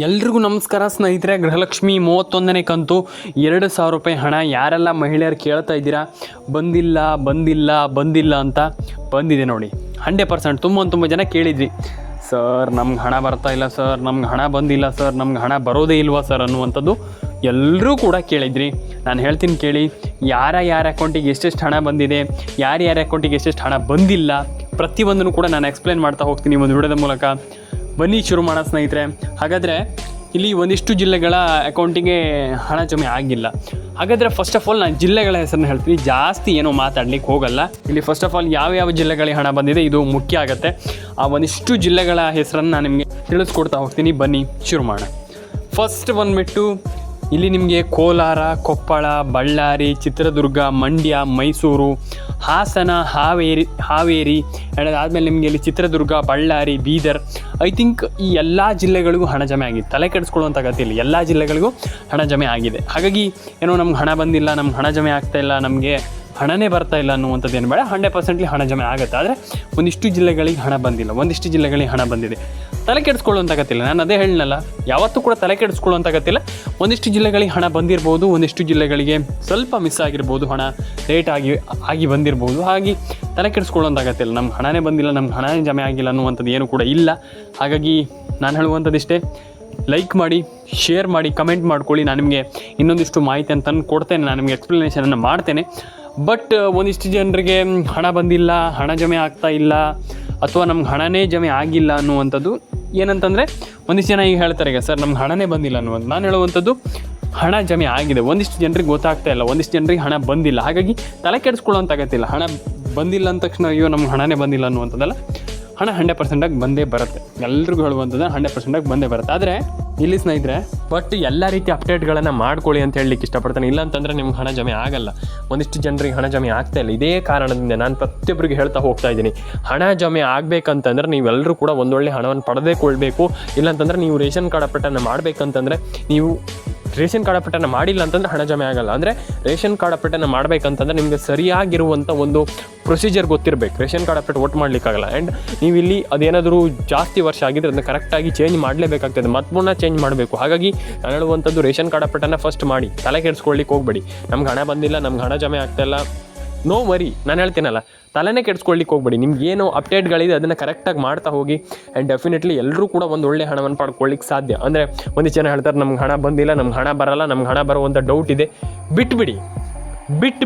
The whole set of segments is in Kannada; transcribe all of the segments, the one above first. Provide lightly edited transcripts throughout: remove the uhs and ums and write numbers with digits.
ಎಲ್ರಿಗೂ ನಮಸ್ಕಾರ ಸ್ನೇಹಿತರೆ. ಗೃಹಲಕ್ಷ್ಮಿ 31ನೇ ಕಂತು 2,000 ರೂಪಾಯಿ ಹಣ ಯಾರೆಲ್ಲ ಮಹಿಳೆಯರು ಕೇಳ್ತಾ ಇದ್ದೀರಾ ಬಂದಿಲ್ಲ ಅಂತ ಬಂದಿದೆ ನೋಡಿ. 100% ತುಂಬ ಜನ ಕೇಳಿದ್ರಿ, ಸರ್ ನಮ್ಗೆ ಹಣ ಬರ್ತಾ ಇಲ್ಲ ಸರ್, ನಮ್ಗೆ ಹಣ ಬಂದಿಲ್ಲ ಸರ್, ನಮ್ಗೆ ಹಣ ಬರೋದೇ ಇಲ್ವಾ ಸರ್ ಅನ್ನುವಂಥದ್ದು ಎಲ್ಲರೂ ಕೂಡ ಕೇಳಿದ್ರಿ. ನಾನು ಹೇಳ್ತೀನಿ ಕೇಳಿ, ಯಾರ ಅಕೌಂಟಿಗೆ ಎಷ್ಟೆಷ್ಟು ಹಣ ಬಂದಿದೆ, ಯಾರ ಅಕೌಂಟಿಗೆ ಎಷ್ಟೆಷ್ಟು ಹಣ ಬಂದಿಲ್ಲ, ಪ್ರತಿಯೊಂದನ್ನು ಕೂಡ ನಾನು ಎಕ್ಸ್ಪ್ಲೇನ್ ಮಾಡ್ತಾ ಹೋಗ್ತೀನಿ ಒಂದು ವಿಡಿಯೋದ ಮೂಲಕ. ಬನ್ನಿ ಶುರು ಮಾಡೋಣ ಸ್ನೇಹಿತರೆ. ಹಾಗಾದರೆ ಇಲ್ಲಿ ಒಂದಿಷ್ಟು ಜಿಲ್ಲೆಗಳ ಅಕೌಂಟಿಗೆ ಹಣ ಜಮೆ ಆಗಿಲ್ಲ. ಹಾಗಾದರೆ ಫಸ್ಟ್ ಆಫ್ ಆಲ್ ನಾನು ಜಿಲ್ಲೆಗಳ ಹೆಸರನ್ನ ಹೇಳ್ತೀನಿ, ಜಾಸ್ತಿ ಏನೋ ಮಾತಾಡ್ಲಿಕ್ಕೆ ಹೋಗಲ್ಲ. ಇಲ್ಲಿ ಫಸ್ಟ್ ಆಫ್ ಆಲ್ ಯಾವ ಜಿಲ್ಲೆಗಳಿಗೆ ಹಣ ಬಂದಿದೆ ಇದು ಮುಖ್ಯ ಆಗುತ್ತೆ. ಆ ಒಂದಿಷ್ಟು ಜಿಲ್ಲೆಗಳ ಹೆಸರನ್ನು ನಾನು ನಿಮಗೆ ತಿಳಿಸ್ಕೊಡ್ತಾ ಹೋಗ್ತೀನಿ. ಬನ್ನಿ ಶುರು ಮಾಡೋಣ. ಫಸ್ಟ್ ಬಂದುಬಿಟ್ಟು ಇಲ್ಲಿ ನಿಮಗೆ ಕೋಲಾರ, ಕೊಪ್ಪಳ, ಬಳ್ಳಾರಿ, ಚಿತ್ರದುರ್ಗ, ಮಂಡ್ಯ, ಮೈಸೂರು, ಹಾಸನ, ಹಾವೇರಿ ಅದಾದಮೇಲೆ ನಿಮಗೆ ಇಲ್ಲಿ ಚಿತ್ರದುರ್ಗ, ಬಳ್ಳಾರಿ, ಬೀದರ್, ಐ ಥಿಂಕ್ ಈ ಎಲ್ಲ ಜಿಲ್ಲೆಗಳಿಗೂ ಹಣ ಜಮೆ ಆಗಿದೆ. ತಲೆ ಕೆಡಿಸ್ಕೊಳ್ಳುವಂಥ ಅಗತ್ಯ ಇಲ್ಲ, ಎಲ್ಲ ಜಿಲ್ಲೆಗಳಿಗೂ ಹಣ ಜಮೆ ಆಗಿದೆ. ಹಾಗಾಗಿ ಏನೋ ನಮ್ಗೆ ಹಣ ಬಂದಿಲ್ಲ, ನಮ್ಗೆ ಹಣ ಜಮೆ ಆಗ್ತಾಯಿಲ್ಲ, ನಮಗೆ ಹಣನೇ ಬರ್ತಾ ಇಲ್ಲ ಅನ್ನುವಂಥದ್ದು ಏನು ಬೇಡ. 100% ಹಣ ಜಮೆ ಆಗುತ್ತೆ. ಆದರೆ ಒಂದಿಷ್ಟು ಜಿಲ್ಲೆಗಳಿಗೆ ಹಣ ಬಂದಿಲ್ಲ, ಒಂದಿಷ್ಟು ಜಿಲ್ಲೆಗಳಿಗೆ ಹಣ ಬಂದಿದೆ. ತಲೆ ಕೆಡಿಸ್ಕೊಳ್ಳುವಂಥ ಅಗತ್ಯ ಇಲ್ಲ. ನಾನು ಅದೇ ಹೇಳಿನಲ್ಲ, ಯಾವತ್ತೂ ಕೂಡ ತಲೆ ಕೆಡಿಸ್ಕೊಳ್ಳುವಂಥ ಅಗತ್ಯ ಇಲ್ಲ. ಒಂದಿಷ್ಟು ಜಿಲ್ಲೆಗಳಿಗೆ ಹಣ ಬಂದಿರ್ಬೋದು, ಒಂದಿಷ್ಟು ಜಿಲ್ಲೆಗಳಿಗೆ ಸ್ವಲ್ಪ ಮಿಸ್ ಆಗಿರ್ಬೋದು, ಹಣ ಲೇಟ್ ಆಗಿ ಬಂದಿರ್ಬೋದು. ಹಾಗೆ ತಲೆ ಕೆಡಿಸ್ಕೊಳ್ಳುವಂಥ ಅಗತ್ಯ ಇಲ್ಲ. ನಮ್ಗೆ ಹಣನೇ ಬಂದಿಲ್ಲ, ನಮ್ಗೆ ಹಣನೇ ಜಮೆ ಆಗಿಲ್ಲ ಅನ್ನುವಂಥದ್ದು ಏನು ಕೂಡ ಇಲ್ಲ. ಹಾಗಾಗಿ ನಾನು ಹೇಳುವಂಥದ್ದಿಷ್ಟೇ, ಲೈಕ್ ಮಾಡಿ, ಶೇರ್ ಮಾಡಿ, ಕಮೆಂಟ್ ಮಾಡ್ಕೊಳ್ಳಿ. ನಾನು ನಿಮಗೆ ಇನ್ನೊಂದಿಷ್ಟು ಮಾಹಿತಿ ಅಂತ ಕೊಡ್ತೇನೆ, ನಾನು ನಿಮಗೆ ಎಕ್ಸ್ಪ್ಲನೇಷನನ್ನು ಮಾಡ್ತೇನೆ. ಬಟ್ ಒಂದಿಷ್ಟು ಜನರಿಗೆ ಹಣ ಬಂದಿಲ್ಲ, ಹಣ ಜಮೆ ಆಗ್ತಾ ಇಲ್ಲ, ಅಥವಾ ನಮ್ಗೆ ಹಣನೇ ಜಮೆ ಆಗಿಲ್ಲ ಅನ್ನುವಂಥದ್ದು ಏನಂತಂದರೆ, ಒಂದಿಷ್ಟು ಜನ ಈಗ ಹೇಳ್ತಾರೆ, ಈಗ ಸರ್ ನಮ್ಗೆ ಹಣನೇ ಬಂದಿಲ್ಲ ಅನ್ನುವಂಥ. ನಾನು ಹೇಳುವಂಥದ್ದು ಹಣ ಜಮೆ ಆಗಿದೆ. ಒಂದಿಷ್ಟು ಜನರಿಗೆ ಗೊತ್ತಾಗ್ತಾ ಇಲ್ಲ, ಒಂದಿಷ್ಟು ಜನರಿಗೆ ಹಣ ಬಂದಿಲ್ಲ. ಹಾಗಾಗಿ ತಲೆ ಕೆಡಿಸ್ಕೊಳ್ಳೋಂಥ ಅಗತ್ಯ. ಹಣ ಬಂದಿಲ್ಲ ಅಂದ ತಕ್ಷಣ ಅಯ್ಯೋ ನಮ್ಗೆ ಹಣನೇ ಬಂದಿಲ್ಲ ಅನ್ನುವಂಥದ್ದಲ್ಲ. ಹಣ 100% ಬಂದೇ ಬರುತ್ತೆ. ಎಲ್ರಿಗೂ ಹೇಳುವಂಥದ್ದು 100% ಬಂದೇ ಬರುತ್ತೆ. ಆದರೆ ಇಲ್ಲಿ ಸ್ನೇಹಿತರೆ, ಬಟ್ ಎಲ್ಲ ರೀತಿ ಅಪ್ಡೇಟ್ಗಳನ್ನು ಮಾಡ್ಕೊಳ್ಳಿ ಅಂತ ಹೇಳಲಿಕ್ಕೆ ಇಷ್ಟಪಡ್ತಾನೆ. ಇಲ್ಲ ಅಂತಂದರೆ ನಿಮ್ಗೆ ಹಣ ಜಮೆ ಆಗಲ್ಲ. ಒಂದಿಷ್ಟು ಜನರಿಗೆ ಹಣ ಜಮೆ ಆಗ್ತಾ ಇಲ್ಲ. ಇದೇ ಕಾರಣದಿಂದ ನಾನು ಪ್ರತಿಯೊಬ್ಬರಿಗೆ ಹೇಳ್ತಾ ಹೋಗ್ತಾ ಇದ್ದೀನಿ, ಹಣ ಜಮೆ ಆಗಬೇಕಂತಂದ್ರೆ ನೀವೆಲ್ಲರೂ ಕೂಡ ಒಂದೊಳ್ಳೆ ಹಣವನ್ನು ಪಡೆದುಕೊಳ್ಬೇಕು. ಇಲ್ಲಾಂತಂದರೆ ನೀವು ರೇಷನ್ ಕಾರ್ಡ್ ಅಪ್ಡೇಟನ್ನು ಮಾಡಬೇಕಂತಂದರೆ, ನೀವು ರೇಷನ್ ಕಾರ್ಡ್ ಅಪ್ಡೇಟನ್ನು ಮಾಡಿಲ್ಲ ಅಂತಂದರೆ ಹಣ ಜಮೆ ಆಗಲ್ಲ. ಅಂದರೆ ರೇಷನ್ ಕಾರ್ಡ್ ಅಪ್ಡೇಟನ್ನು ಮಾಡಬೇಕಂತಂದರೆ ನಿಮಗೆ ಸರಿಯಾಗಿರುವಂಥ ಒಂದು ಪ್ರೊಸೀಜರ್ ಗೊತ್ತಿರಬೇಕು. ರೇಷನ್ ಕಾರ್ಡ್ ಅಪ್ಡೇಟ್ ಒಟ್ಟು ಮಾಡಲಿಕ್ಕಾಗಲ್ಲ. ಆ್ಯಂಡ್ ನೀವು ಇಲ್ಲಿ ಅದೇನಾದರೂ ಜಾಸ್ತಿ ವರ್ಷ ಆಗಿದ್ದರೆ ಅದನ್ನು ಕರೆಕ್ಟಾಗಿ ಚೇಂಜ್ ಮಾಡಲೇಬೇಕಾಗ್ತದೆ, ಮತ್ತೆ ಚೇಂಜ್ ಮಾಡಬೇಕು. ಹಾಗಾಗಿ ನಾನು ಹೇಳುವಂಥದ್ದು, ರೇಷನ್ ಕಾರ್ಡ್ ಅಪ್ಡೇಟನ್ನು ಫಸ್ಟ್ ಮಾಡಿ, ತಲೆ ಕೆಡಿಸ್ಕೊಳ್ಳಿಕ್ಕೆ ಹೋಗಬೇಡಿ. ನಮ್ಗೆ ಹಣ ಬಂದಿಲ್ಲ, ನಮ್ಗೆ ಹಣ ಜಮೆ ಆಗ್ತಾಯಿಲ್ಲ, ನೋ ವರಿ. ನಾನು ಹೇಳ್ತೀನಲ್ಲ, ತಲೆನೇ ಕೆಡಿಸ್ಕೊಳ್ಳಿಕ್ಕೆ ಹೋಗ್ಬೇಡಿ. ನಿಮ್ಗೆ ಏನು ಅಪ್ಡೇಟ್ಗಳಿದೆ ಅದನ್ನು ಕರೆಕ್ಟಾಗಿ ಮಾಡ್ತಾ ಹೋಗಿ. ಆ್ಯಂಡ್ ಡೆಫಿನೆಟ್ಲಿ ಎಲ್ಲರೂ ಕೂಡ ಒಂದು ಒಳ್ಳೆ ಹಣವನ್ನು ಪಡ್ಕೊಳ್ಳಿಕ್ಕೆ ಸಾಧ್ಯ. ಅಂದರೆ ಒಂದಿಷ್ಟು ಜನ ಹೇಳ್ತಾರೆ ನಮ್ಗೆ ಹಣ ಬಂದಿಲ್ಲ, ನಮ್ಗೆ ಹಣ ಬರಲ್ಲ, ನಮ್ಗೆ ಹಣ ಬರುವಂಥ ಡೌಟ್ ಇದೆ. ಬಿಟ್ಬಿಡಿ,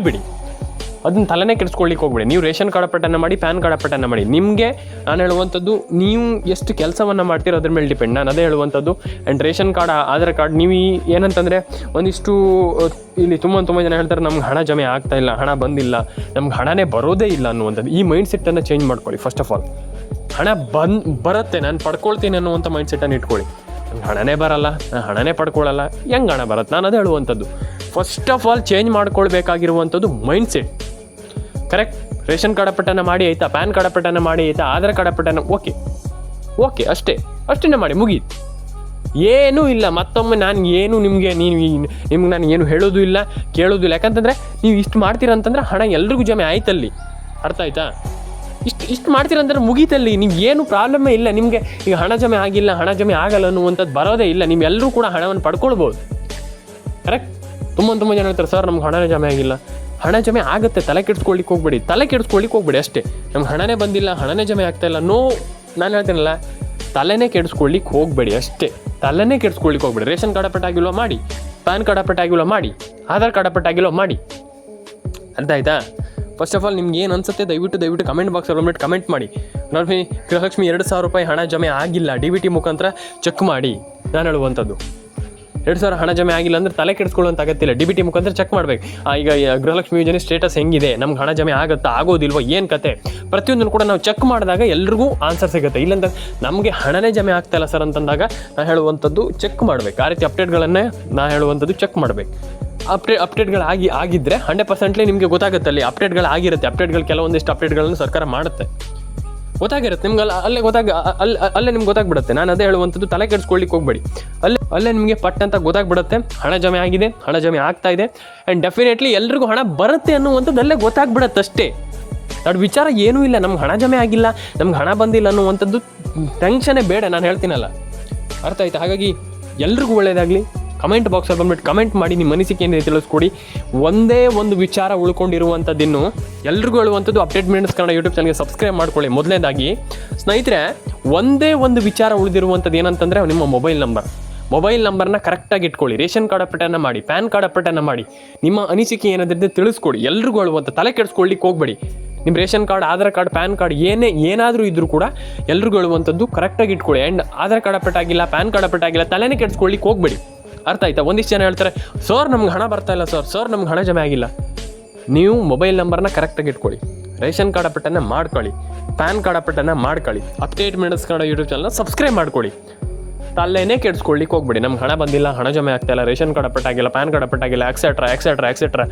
ಅದನ್ನು ತಲೆನೇ ಕೆಡಿಸ್ಕೊಳ್ಳಿಕ್ಕೆ ಹೋಗ್ಬೇಡಿ. ನೀವು ರೇಷನ್ ಕಾರ್ಡ್ ಅಪ್ಡೇಟನ್ನು ಮಾಡಿ, ಪ್ಯಾನ್ ಕಾರ್ಡ್ ಅಪ್ಡೇಟನ್ನು ಮಾಡಿ. ನಿಮಗೆ ನಾನು ಹೇಳುವಂಥದ್ದು, ನೀವು ಎಷ್ಟು ಕೆಲಸವನ್ನು ಮಾಡ್ತೀರೋ ಅದ್ರ ಮೇಲೆ ಡಿಪೆಂಡ್. ನಾನು ಅದೇ ಹೇಳುವಂಥದ್ದು. And ration card, Aadhaar card, ನೀವು ಏನಂತಂದರೆ ಒಂದಿಷ್ಟು ಇಲ್ಲಿ ತುಂಬ ಜನ ಹೇಳ್ತಾರೆ ನಮ್ಗೆ ಹಣ ಜಮೆ ಆಗ್ತಾಯಿಲ್ಲ, ಹಣ ಬಂದಿಲ್ಲ, ನಮ್ಗೆ ಹಣನೇ ಬರೋದೇ ಇಲ್ಲ ಅನ್ನುವಂಥದ್ದು. ಈ ಮೈಂಡ್ಸೆಟ್ಟನ್ನು ಚೇಂಜ್ ಮಾಡ್ಕೊಳ್ಳಿ. ಫಸ್ಟ್ ಆಫ್ ಆಲ್ ಹಣ ಬರುತ್ತೆ, ನಾನು ಪಡ್ಕೊಳ್ತೀನಿ ಅನ್ನುವಂಥ ಮೈಂಡ್ಸೆಟ್ಟನ್ನು ಇಟ್ಕೊಳ್ಳಿ. ನಂಗೆ ಹಣನೇ ಬರಲ್ಲ, ನಾನು ಹಣನೇ ಪಡ್ಕೊಳ್ಳಲ್ಲ, ಹೆಂಗೆ ಹಣ ಬರುತ್ತೆ? ನಾನು ಅದೇ ಹೇಳುವಂಥದ್ದು. ಫಸ್ಟ್ ಆಫ್ ಆಲ್ ಚೇಂಜ್ ಮಾಡ್ಕೊಳ್ಬೇಕಾಗಿರುವಂಥದ್ದು ಮೈಂಡ್ಸೆಟ್. ಕರೆಕ್ಟ್. ರೇಷನ್ ಕಾರ್ಡ್ ಅಪ್ಡೇಟನ್ನು ಮಾಡಿ ಆಯಿತಾ, ಪ್ಯಾನ್ ಕಾರ್ಡ್ ಅಪ್ಡೇಟನ್ನು ಮಾಡಿ ಆಯಿತಾ, ಆಧಾರ್ ಕಾರ್ಡ್ ಅಪ್ಡೇಟನ್ನು ಓಕೆ ಅಷ್ಟೇ ಮಾಡಿ, ಮುಗೀತು. ಏನೂ ಇಲ್ಲ. ಮತ್ತೊಮ್ಮೆ ನಾನು ಏನು ನಿಮಗೆ ನಾನು ಏನು ಹೇಳೋದು ಇಲ್ಲ, ಕೇಳೋದು ಇಲ್ಲ. ಯಾಕಂತಂದರೆ ನೀವು ಇಷ್ಟು ಮಾಡ್ತೀರಂತಂದ್ರೆ ಹಣ ಎಲ್ರಿಗೂ ಜಮೆ ಆಯ್ತಲ್ಲಿ. ಅರ್ಥ ಆಯ್ತಾ? ಇಷ್ಟು ಮಾಡ್ತೀರಂದ್ರೆ ಮುಗೀತಲ್ಲಿ. ನೀವು ಏನು ಪ್ರಾಬ್ಲಮ್ಮೇ ಇಲ್ಲ. ನಿಮಗೆ ಈಗ ಹಣ ಜಮೆ ಆಗಿಲ್ಲ, ಹಣ ಜಮೆ ಆಗಲ್ಲ ಅನ್ನುವಂಥದ್ದು ಬರೋದೇ ಇಲ್ಲ. ನೀವೆಲ್ಲರೂ ಕೂಡ ಹಣವನ್ನು ಪಡ್ಕೊಳ್ಬೋದು. ಕರೆಕ್ಟ್. ತುಂಬ ಜನ ಹೇಳ್ತಾರೆ ಸರ್ ನಮ್ಗೆ ಹಣನೇ ಜಮೆ ಆಗಿಲ್ಲ. ಹಣ ಜಮೆ ಆಗುತ್ತೆ, ತಲೆ ಕೆಡಿಸ್ಕೊಳ್ಳಿಕ್ಕೆ ಹೋಗ್ಬೇಡಿ ಅಷ್ಟೇ. ನಮ್ಗೆ ಹಣನೇ ಬಂದಿಲ್ಲ, ಹಣನೇ ಜಮೆ ಆಗ್ತಾಯಿಲ್ಲ, ನಾನು ಹೇಳ್ತೀನಲ್ಲ, ತಲೆನೇ ಕೆಡಿಸ್ಕೊಳ್ಳಿಕ್ಕೆ ಹೋಗಬೇಡಿ ಅಷ್ಟೇ. ತಲೆನೇ ಕೆಡಿಸ್ಕೊಳ್ಳಿಕ್ಕೆ ಹೋಗ್ಬೇಡಿ. ರೇಷನ್ ಕಾರ್ಡ್ ಅಪ್ಡೇಟ್ ಆಗಿಲ್ವ ಮಾಡಿ, ಪ್ಯಾನ್ ಕಾರ್ಡ್ ಅಪ್ಡೇಟ್ ಆಗಿಲ್ವ ಮಾಡಿ, ಆಧಾರ್ ಕಾರ್ಡ್ ಅಪ್ಡೇಟ್ ಆಗಿಲ್ವ ಮಾಡಿ. ಅರ್ಥ ಆಯ್ತಾ? ಫಸ್ಟ್ ಆಫ್ ಆಲ್ ನಿಮ್ಗೆ ಏನು ಅನಿಸುತ್ತೆ ದಯವಿಟ್ಟು ಕಮೆಂಟ್ ಬಾಕ್ಸಲ್ಲಿ ಕಮೆಂಟ್ ಮಾಡಿ. ಗೃಹಲಕ್ಷ್ಮಿ 2,000 ರೂಪಾಯಿ ಹಣ ಜಮೆ ಆಗಿಲ್ಲ, DBT ಮುಖಾಂತರ ಚೆಕ್ ಮಾಡಿ. ನಾನು ಹೇಳುವಂಥದ್ದು 2,000 ಹಣ ಜಮೆ ಆಗಿಲ್ಲ ಅಂದರೆ ತಲೆ ಕೆಡಿಸ್ಕೊಳ್ಳುವಂಥ ಅಗತ್ಯ. DBT ಮುಖಾಂತರ ಚೆಕ್ ಮಾಡಬೇಕು. ಈಗ ಗೃಹಲಕ್ಷ್ಮಿ ಯೋಜನೆ ಸ್ಟೇಟಸ್ ಹೆಂಗಿದೆ, ನಮ್ಗೆ ಹಣ ಜಮೆ ಆಗುತ್ತಾ, ಆಗೋದಿಲ್ವ, ಏನು ಕತೆ, ಪ್ರತಿಯೊಂದನ್ನು ಕೂಡ ನಾವು ಚೆಕ್ ಮಾಡಿದಾಗ ಎಲ್ರಿಗೂ ಆನ್ಸರ್ ಸಿಗುತ್ತೆ. ಇಲ್ಲಾಂದ್ರೆ ನಮಗೆ ಹಣನೇ ಜಮೆ ಆಗ್ತಾಯಿಲ್ಲ ಸರ್ ಅಂತಂದಾಗ ನಾನು ಹೇಳುವಂಥದ್ದು ಚೆಕ್ ಮಾಡಬೇಕು. ಆ ರೀತಿ ಅಪ್ಡೇಟ್ಗಳನ್ನೇ ನಾನು ಹೇಳುವಂಥದ್ದು ಚೆಕ್ ಮಾಡಬೇಕು. ಅಪ್ಡೇಟ್ಗಳು ಆಗಿದ್ದರೆ 100% ನಿಮಗೆ ಗೊತ್ತಾಗುತ್ತೆ. ಅಲ್ಲಿ ಅಪ್ಡೇಟ್ಗಳಾಗಿರುತ್ತೆ. ಕೆಲವೊಂದಿಷ್ಟು ಅಪ್ಡೇಟ್ಗಳನ್ನು ಸರ್ಕಾರ ಮಾಡುತ್ತೆ, ಗೊತ್ತಾಗಿರುತ್ತೆ ನಿಮ್ಗೆ. ಅಲ್ಲೇ ನಿಮ್ಗೆ ಗೊತ್ತಾಗ್ಬಿಡುತ್ತೆ. ನಾನು ಅದೇ ಹೇಳುವಂಥದ್ದು, ತಲೆ ಕೆಡಿಸ್ಕೊಳ್ಳಿಕ್ಕೆ ಹೋಗ್ಬೇಡಿ. ಅಲ್ಲೇ ನಿಮಗೆ ಪಟ್ ಅಂತ ಗೊತ್ತಾಗ್ಬಿಡುತ್ತೆ ಹಣ ಜಮೆ ಆಗಿದೆ, ಹಣ ಜಮೆ ಆಗ್ತಾ ಇದೆ. ಆ್ಯಂಡ್ ಡೆಫಿನೆಟ್ಲಿ ಎಲ್ರಿಗೂ ಹಣ ಬರುತ್ತೆ ಅನ್ನುವಂಥದ್ದು ಅಲ್ಲೇ ಗೊತ್ತಾಗ್ಬಿಡುತ್ತೆ ಅಷ್ಟೇ. ಅದು ವಿಚಾರ ಏನೂ ಇಲ್ಲ. ನಮ್ಗೆ ಹಣ ಜಮೆ ಆಗಿಲ್ಲ, ನಮ್ಗೆ ಹಣ ಬಂದಿಲ್ಲ ಅನ್ನುವಂಥದ್ದು ಟೆನ್ಷನ್ನೇ ಬೇಡ. ನಾನು ಹೇಳ್ತೀನಲ್ಲ, ಅರ್ಥ ಆಯ್ತಾ? ಹಾಗಾಗಿ ಎಲ್ರಿಗೂ ಒಳ್ಳೆಯದಾಗಲಿ. ಕಮೆಂಟ್ ಬಾಕ್ಸಲ್ಲಿ ಬಂದ್ಬಿಟ್ಟು ಕಮೆಂಟ್ ಮಾಡಿ ನಿಮ್ಮ ಅನಿಸಿಕೆ ಏನಿದೆ ತಿಳಿಸ್ಕೊಡಿ. ಒಂದೇ ಒಂದು ವಿಚಾರ ಉಳ್ಕೊಂಡಿರುವಂಥದ್ದಿನ್ನು ಎಲ್ರಿಗೂ ಹೇಳುವಂಥದ್ದು ಅಪ್ಡೇಟ್ ಮಿನಿಟ್ಸ್ ಕನ್ನಡ ಯೂಟ್ಯೂಬ್ ಚಾನಲ್ಗೆ ಸಬ್ಸ್ಕ್ರೈಬ್ ಮಾಡ್ಕೊಳ್ಳಿ. ಮೊದಲನೇದಾಗಿ ಸ್ನೇಹಿತರೆ, ಒಂದೇ ಒಂದು ವಿಚಾರ ಉಳಿದಿರುವಂಥದ್ದು ಏನಂತಂದರೆ ನಿಮ್ಮ ಮೊಬೈಲ್ ನಂಬರ್ನ ಕರೆಕ್ಟಾಗಿ ಇಟ್ಕೊಳ್ಳಿ. ರೇಷನ್ ಕಾರ್ಡ್ ಅಪ್ಡೇಟನ್ನು ಮಾಡಿ, ಪ್ಯಾನ್ ಕಾರ್ಡ್ ಅಪ್ಡೇಟನ್ನು ಮಾಡಿ, ನಿಮ್ಮ ಅನಿಸಿಕೆ ಏನಾದ್ರೆ ತಿಳಿಸ್ಕೊಡಿ. ಎಲ್ರಿಗೂ ಹೇಳುವಂಥ ತಲೆ ಕೆಡಿಸ್ಕೊಳ್ಳಿಕ್ಕೆ ಹೋಗಬೇಡಿ. ನಿಮ್ಮ ration card, Aadhaar card, PAN card ಏನಾದರೂ ಇದ್ದರೂ ಕೂಡ ಎಲ್ರಿಗೂ ಹೇಳುವಂಥದ್ದು ಕರೆಕ್ಟಾಗಿ ಇಟ್ಕೊಳ್ಳಿ. ಆ್ಯಂಡ್ ಆಧಾರ್ ಕಾರ್ಡ್ ಅಪ್ಡೇಟ್ ಆಗಿಲ್ಲ, ಪ್ಯಾನ್ ಕಾರ್ಡ್ ಅಪ್ಡೇಟ್ ಆಗಿಲ್ಲ, ತಲೆನೇ ಕೆಡಿಸ್ಕೊಳ್ಳಿಕ್ಕೆ ಹೋಗಬೇಡಿ. ಅರ್ಥ ಆಯ್ತಾ? ಒಂದಿಷ್ಟು ಜನ ಹೇಳ್ತಾರೆ, ಸರ್ ನಮ್ಗೆ ಹಣ ಬರ್ತಾ ಇಲ್ಲ, ಸರ್ ನಮ್ಗೆ ಹಣ ಜಮೆ ಆಗಿಲ್ಲ. ನೀವು ಮೊಬೈಲ್ ನಂಬರ್ನ ಕರೆಕ್ಟಾಗಿ ಇಟ್ಕೊಳ್ಳಿ, ರೇಷನ್ ಕಾರ್ಡ್ ಅಪ್ಡೇಟನ್ನು ಮಾಡ್ಕೊಳ್ಳಿ, ಪ್ಯಾನ್ ಕಾರ್ಡ್ ಅಪ್ಡೇಟನ್ನು ಮಾಡ್ಕೊಳ್ಳಿ, ಅಪ್ಡೇಟ್ ಮಿನಿಟ್ಸ್ ಕನ್ನಡ ಯೂಟ್ಯೂಬ್ ಚಾನಲ್ನ ಸಬ್ಸ್ಕ್ರೈಬ್ ಮಾಡ್ಕೊಳ್ಳಿ. ತಲೆನೇ ಕೆಡಿಸ್ಕೊಳ್ಳಿಕ್ಕೆ ಹೋಗ್ಬೇಡಿ. ನಮ್ಗೆ ಹಣ ಬಂದಿಲ್ಲ, ಹಣ ಜಮೆ ಆಗ್ತಾ ಇಲ್ಲ, ರೇಷನ್ ಕಾರ್ಡ್ ಅಪ್ಡೇಟ್ ಆಗಿಲ್ಲ, ಪ್ಯಾನ್ ಕಾರ್ಡ್ ಅಪ್ಡೇಟ್ ಆಗಿಲ್ಲ, ಎಕ್ಸೆಟ್ರಾ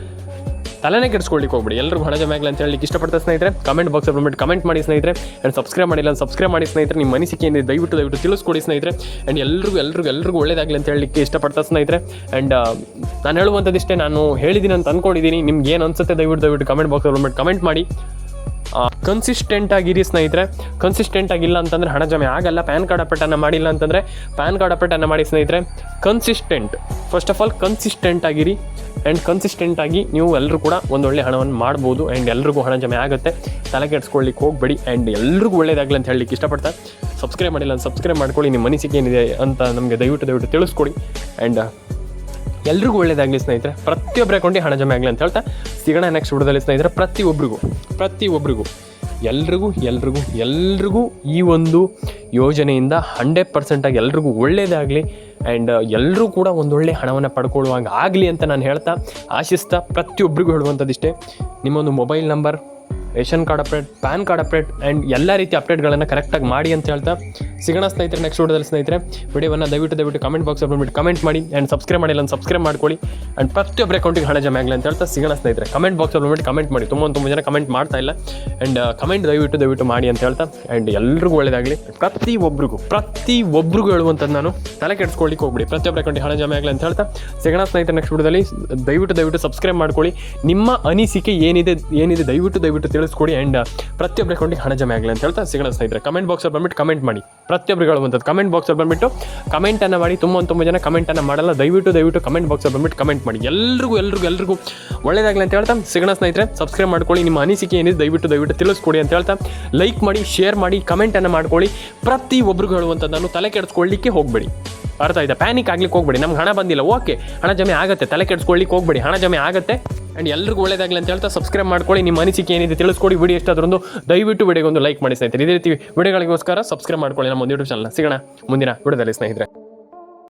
ತಲೆನೇ ಕೆಡಿಸ್ಕೊಳ್ಳಿಕ್ಕೆ ಹೋಗ್ಬೇಡಿ. ಎಲ್ರಿಗೂ ಹಣ ಜಮೆ ಆಗಲಿ ಅಂತ ಹೇಳಲಿಕ್ಕೆ ಇಷ್ಟಪಡ್ತಾ ಸ್ನೇಹಿತರೆ. ಕಮೆಂಟ್ ಬಾಕ್ಸಲ್ಲಿ ಬಂದ್ಬಿಟ್ಟು ಕಮೆಂಟ್ ಮಾಡಿ ಸ್ನೇಹಿತರೆ. ಆ್ಯಂಡ್ ಸಬ್ಸ್ಕ್ರೈಬ್ ಮಾಡಿಲ್ಲ ಸಬ್ಸ್ಕ್ರೈಬ್ ಮಾಡಿ ಸ್ನೇಹಿತರೆ. ನಿಮ್ಮ ಅನಿಸಿಕೆ ಏನಿದೆ ದಯವಿಟ್ಟು ತಿಳಿಸ್ಕೊಡಿ ಸ್ನೇಹಿತರೆ. ಆ್ಯಂಡ್ ಎಲ್ರಿಗೂ ಒಳ್ಳೆಯದಾಗಲಿ ಅಂತ ಹೇಳಲಿಕ್ಕೆ ಇಷ್ಟಪಡ್ತಾ ಸ್ನೇಹಿತರೆ. ಆ್ಯಂಡ್ ನಾನು ಹೇಳುವಂಥದ್ದಿಷ್ಟೇ, ನಾನು ಹೇಳಿದ್ದೀನಿ ಅಂತ ಅಂದ್ಕೊಂಡಿದ್ದೀನಿ. ನಿಮ್ಗೆ ಏನು ಅನಿಸುತ್ತೆ ದಯವಿಟ್ಟು ಕಮೆಂಟ್ ಬಾಕ್ಸಲ್ಲಿ ಬಂದ್ಬಿಟ್ಟು ಕಮೆಂಟ್ ಮಾಡಿ. ಕನ್ಸಿಸ್ಟೆಂಟ್ ಆಗಿರಿ ಸ್ನೇಹಿತರೆ. ಕನ್ಸಿಸ್ಟೆಂಟ್ ಆಗಿಲ್ಲ ಅಂತಂದರೆ ಹಣ ಜಮೆ ಆಗಲ್ಲ. ಪ್ಯಾನ್ ಕಾರ್ಡ್ ಅಪ್ಡೇಟನ್ನು ಮಾಡಿಲ್ಲ ಅಂತಂದರೆ ಪ್ಯಾನ್ ಕಾರ್ಡ್ ಅಪ್ಡೇಟನ್ನು ಮಾಡಿ ಸ್ನೇಹಿತರೆ. ಫಸ್ಟ್ ಆಫ್ ಆಲ್ ಕನ್ಸಿಸ್ಟೆಂಟ್ ಆಗಿರಿ. ಆ್ಯಂಡ್ ಕನ್ಸಿಸ್ಟೆಂಟಾಗಿ ನೀವು ಎಲ್ಲರೂ ಕೂಡ ಒಂದೊಳ್ಳೆ ಹಣವನ್ನು ಮಾಡ್ಬೋದು. ಆ್ಯಂಡ್ ಎಲ್ರಿಗೂ ಹಣ ಜಮೆ ಆಗುತ್ತೆ. ತಲೆ ಕೆಡಿಸ್ಕೊಳ್ಳಿಕ್ಕೆ ಹೋಗಬೇಡಿ. ಆ್ಯಂಡ್ ಎಲ್ರಿಗೂ ಒಳ್ಳೆಯದಾಗಲಿ ಅಂತ ಹೇಳಲಿಕ್ಕೆ ಇಷ್ಟಪಡ್ತಾ, ಸಬ್ಸ್ಕ್ರೈಬ್ ಮಾಡಿಲ್ಲ ಅಂತ ಸಬ್ಸ್ಕ್ರೈಬ್ ಮಾಡ್ಕೊಳ್ಳಿ. ನಿಮ್ಮ ಅನಿಸಿಕೆ ಏನಿದೆ ಅಂತ ನಮಗೆ ದಯವಿಟ್ಟು ತಿಳಿಸ್ಕೊಡಿ. ಆ್ಯಂಡ್ ಎಲ್ರಿಗೂ ಒಳ್ಳೆಯದಾಗಲಿ ಸ್ನೇಹಿತರೆ. ಪ್ರತಿಯೊಬ್ಬರ ಅಕೌಂಟಿಗೆ ಹಣ ಜಮೆ ಆಗಲಿ ಅಂತ ಹೇಳ್ತಾ ಸಿಗೋಣ ನೆಕ್ಸ್ಟ್ ವಿಡಿಯೋದಲ್ಲಿ ಸ್ನೇಹಿತರೆ. ಪ್ರತಿಯೊಬ್ಬರಿಗೂ ಎಲ್ರಿಗೂ ಈ ಒಂದು ಯೋಜನೆಯಿಂದ 100% ಎಲ್ರಿಗೂ ಒಳ್ಳೆಯದಾಗಲಿ. ಆ್ಯಂಡ್ ಎಲ್ಲರೂ ಕೂಡ ಒಂದೊಳ್ಳೆ ಹಣವನ್ನು ಪಡ್ಕೊಳ್ಳುವಾಗ ಆಗಲಿ ಅಂತ ನಾನು ಹೇಳ್ತಾ ಆಶಿಸ್ತಾ ಪ್ರತಿಯೊಬ್ಬರಿಗೂ ಹೇಳುವಂಥದ್ದಿಷ್ಟೇ, ನಿಮ್ಮೊಂದು mobile number, ration card update, pan card update and ಎಲ್ಲ ರೀತಿ ಅಪ್ಡೇಟ್ಗಳನ್ನು ಕರೆಕ್ಟಾಗಿ ಮಾಡಿ ಅಂತ ಹೇಳ್ತಾ ಸಿಗೋಣ ಸ್ನೇಹಿತರೆ ನೆಕ್ಸ್ಟ್ ವಿಡಿಯೋದಲ್ಲಿ ಸ್ನೇಹಿತರೆ. ವಿಡಿಯೋವನ್ನು ದಯವಿಟ್ಟು ಕಮೆಂಟ್ ಬಾಕ್ಸಲ್ಲಿ ಬಂದ್ಬಿಟ್ಟು ಕಮೆಂಟ್ ಮಾಡಿ. ಆ್ಯಂಡ್ ಸಬ್ಸ್ಕ್ರೈಬ್ ಮಾಡಿಲ್ಲ ಅಂತ ಸಬ್ಸ್ಕ್ರೈಬ್ ಮಾಡ್ಕೊಳ್ಳಿ. ಆ್ಯಂಡ್ ಪ್ರತಿಯೊಬ್ಬರ ಅಕೌಂಟಿಗೆ ಹಣ ಜಮೆ ಆಗಲಿ ಅಂತ ಹೇಳ್ತಾ ಸಿಗೋಣ ಸ್ನೇಹಿತರೆ. ಕಮೆಂಟ್ ಬಾಕ್ಸಲ್ಲಿ ಬಂದ್ಬಿಟ್ಟು ಕಮೆಂಟ್ ಮಾಡಿ. ತುಂಬ ಜನ ಕಮೆಂಟ್ ಮಾಡ್ತಾ ಇಲ್ಲ. ಆ್ಯಂಡ್ ಕಮೆಂಟ್ ದಯವಿಟ್ಟು ಮಾಡಿ ಅಂತ ಹೇಳ್ತಾ, ಆ್ಯಂಡ್ ಎಲ್ರಿಗೂ ಒಳ್ಳೆಯದಾಗಲಿ. ಪ್ರತಿಯೊಬ್ಬರಿಗೂ ಹೇಳುವಂಥದ್ದು ನಾನು ತಲೆ ಕೆಡಿಸ್ಕೊಳ್ಳಿಕ್ಕೆ ಹೋಗ್ಬಿಡಿ. ಪ್ರತಿಯೊಬ್ಬರ ಅಕೌಂಟಿಗೆ ಹಣ ಜಮೆ ಆಗಲಿ ಅಂತ ಹೇಳ್ತಾ ಸಿಗೋಣ ಸ್ನೇಹಿತರೆ ನೆಕ್ಸ್ಟ್ ವಿಡಿಯೋದಲ್ಲಿ. ದಯವಿಟ್ಟು ಸಬ್ಸ್ಕ್ರೈಬ್ ಮಾಡ್ಕೊಳ್ಳಿ. ನಿಮ್ಮ ಅನಿಸಿಕೆ ಏನಿದೆ ದಯವಿಟ್ಟು ತಿಳಿಸ್ಕೊಡಿ. ಆ್ಯಂಡ್ ಪ್ರತಿಯೊಬ್ಬರ ಅಕೌಂಟಿಗೆ ಹಣ ಜಮೆ ಆಗಲಿ ಅಂತ ಹೇಳ್ತಾ ಸಿಗೋಣ ಸ್ನೇಹಿತರೆ. ಕಮೆಂಟ್ ಬಾಕ್ಸಲ್ಲಿ ಬಂದ್ಬಿಟ್ಟು ಕಮೆಂಟ್ ಮಾಡಿ. ಪ್ರತಿಯೊಬ್ಬರಿಗೆ ಹೇಳುವಂಥದ್ದು ಕಮೆಂಟ್ ಬಾಕ್ಸಲ್ಲಿ ಬಂದ್ಬಿಟ್ಟು ಕಮೆಂಟನ್ನು ಮಾಡಿ. ತುಂಬ ಜನ ಕಮೆಂಟನ್ನು ಮಾಡಲ್ಲ. ದಯವಿಟ್ಟು ಕಮೆಂಟ್ ಬಾಕ್ಸಲ್ಲಿ ಬಂದ್ಬಿಟ್ಟು ಕಮೆಂಟ್ ಮಾಡಿ. ಎಲ್ರಿಗೂ ಒಳ್ಳೆಯದಾಗಲಿ ಅಂತ ಹೇಳ್ತಾ ಸಿಗೋಣ ಸ್ನೇಹಿತರೆ. ಸಬ್ಸ್ಕ್ರೈಬ್ ಮಾಡ್ಕೊಳ್ಳಿ. ನಿಮ್ಮ ಅನಿಸಿಕೆ ಏನಿದೆ ದಯವಿಟ್ಟು ತಿಳಿಸ್ಕೊಡಿ ಅಂತ ಹೇಳ್ತಾ ಲೈಕ್ ಮಾಡಿ, ಶೇರ್ ಮಾಡಿ, ಕಮೆಂಟನ್ನು ಮಾಡ್ಕೊಳ್ಳಿ. ಪ್ರತಿಯೊಬ್ಬರಿಗೂ ಹೇಳುವಂಥದ್ದು ನಾನು ತಲೆ ಕೆಡಿಸ್ಕೊಳ್ಳಿಕ್ಕೆ ಹೋಗಬೇಡಿ. ಅರ್ಥ ಆಯ್ತಾ? ಪ್ಯಾನಿಕ್ ಆಗ್ಲಿಕ್ಕೆ ಹೋಗಬೇಡಿ. ನಮ್ಗೆ ಹಣ ಬಂದಿಲ್ಲ, ಓಕೆ, ಹಣ ಜಮೆ ಆಗುತ್ತೆ, ತಲೆ ಕೆಡಿಸ್ಕೊಳ್ಳಿಕ್ಕೆ ಹೋಗಬೇಡಿ. ಹಣ ಜಮೆ ಆಗುತ್ತೆ. ಆ್ಯಂಡ್ ಎಲ್ರಿಗೂ ಒಳ್ಳೆಯದಾಗಲಿ ಅಂತ ಹೇಳ್ತಾ ಸಬ್ಸ್ಕ್ರೈಬ್ ಮಾಡ್ಕೊಳ್ಳಿ. ನಿಮ್ಮ ಅನಿಸಿಕೆ ಏನಿದೆ ತಿಳಿಸ್ಕೊಡಿ. ವಿಡಿಯೋ ಎಷ್ಟಾದ್ರೂ ದಯವಿಟ್ಟು ವಿಡಿಯೋಗೊಂದು ಲೈಕ್ ಮಾಡಿ ಸ್ನೇಹಿತರೆ. ಇದೇ ರೀತಿ ವಿಡಿಯೋಗಳಿಗೋಸ್ಕರ ಸಬ್ಸ್ಕ್ರೈಬ್ ಮಾಡ್ಕೊಳ್ಳಿ ನಮ್ಮ ಒಂದು ಯೂಟ್ಯೂಬ್ ಚಾನಲ್. ಸಿಗೋಣ ಮುಂದಿನ ವಿಡಿಯೋದಲ್ಲಿ ಸ್ನೇಹಿತರೆ.